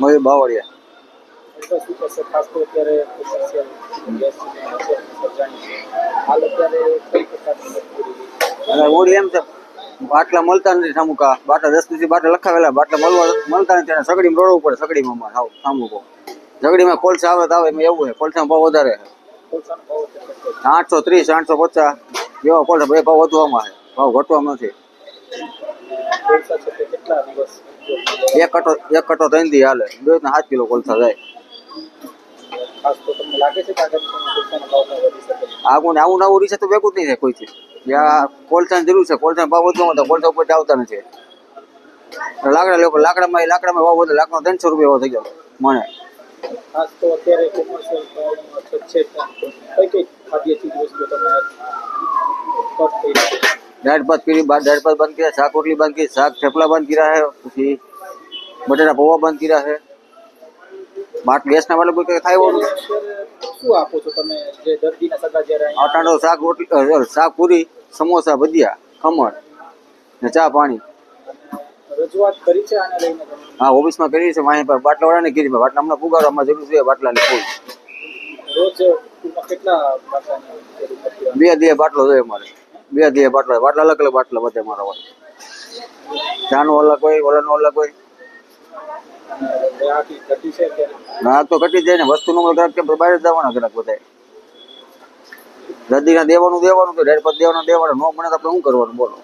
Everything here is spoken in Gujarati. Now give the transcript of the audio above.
મયુર બાવળિયા. એટલે શું કહેશે ખાસ તો અત્યારે કોમર્શિયલ ગેસ સર્જાણી છે હાલ અત્યારે કઈ પ્રકારની મજબૂરી અને ઓડી એમ છે બાટલા મળતા નથી સામુકા બાટલા 10 દિવસથી બાટલા લખાવેલા બાટલા મળતા નથી અને સગડીમાં રોડવું પડે સગડીમાં આવ સામુકો સગડીમાં કોલસા આવે તો આવે એમાં એવું છે કોલસાનો ભાવ વધારે છે કોલસાનો ભાવ કેટલો છે? 830 850 જેવા કોલસા બે ભાવ વધવામાં છે ભાવ ઘટવામાં નથી. કોલસા છે તે કેટલા દિવસ એક કટો 3 દી હાલે 2 7 કિલો કોલસા જાય. ખાસ તો તમને લાગે છે કે આગામી સમયમાં કોલસાનો ભાવ પણ વધી શકે છે? આવું નવું રીસે તો ભેગું જ નહીં થાય કોઈથી જ્યાં કોલસાની જરૂર છે કોલસાનો ભાવ વધવામાં તો કોલસા ઉપર આવતા નથી. લાકડામાં ભાવ વધે લાકડાનો 300 રૂપિયા ભાવ થઈ ગયો મને. ખાસ તો અત્યારે કોમર્શિયલ અછત છે કઈ કઈ ખાદ્ય ચીજ વસ્તુઓ તમે કટ થઈ રહી છે? દાળ ભાત બંધ કર્યા શાક રોટલી બંધ કરી શાક થેપલા બંધ કર્યા છે પછી બટેટા પૌવા બંધ કર્યા છે ગેસના વાળા કોઈ કઈ થાય એવું શું આપો છો તમે જે દર્દીના સગા જ્યારે અટાણો શાક રોટલી શાક પૂરી સમોસા ભજીયા ખમણ ને ચા પાણી. રજૂઆત કરી છે આને લઈને તમે? હા ઓફિસમાં કરી છે માહિતી પર બાટલા વાળાને કીધી બાટલા હમણાં પુગાડવામાં જરૂર છે બાટલાની ફૂલ રોજ કેટલા બાટલાની જરૂર પડતી? 2 દિવસ બાટલો જોઈએ મારે 2 દિવસ બાટલા અલગ અલગ બાટલા બધે મારા હોય ચાનો અલગ હોય ઓલાનો અલગ હોય. ઘટી છે કે ના તો ઘટી જાય ને વસ્તુનો ગ્રાહક કે બહાર જ જવાના ગ્રાહક બધા દર્દીને દેવાનું તો રેડ પર દેવાનું નો મળે તો આપણે શું કરવાનું બોલો.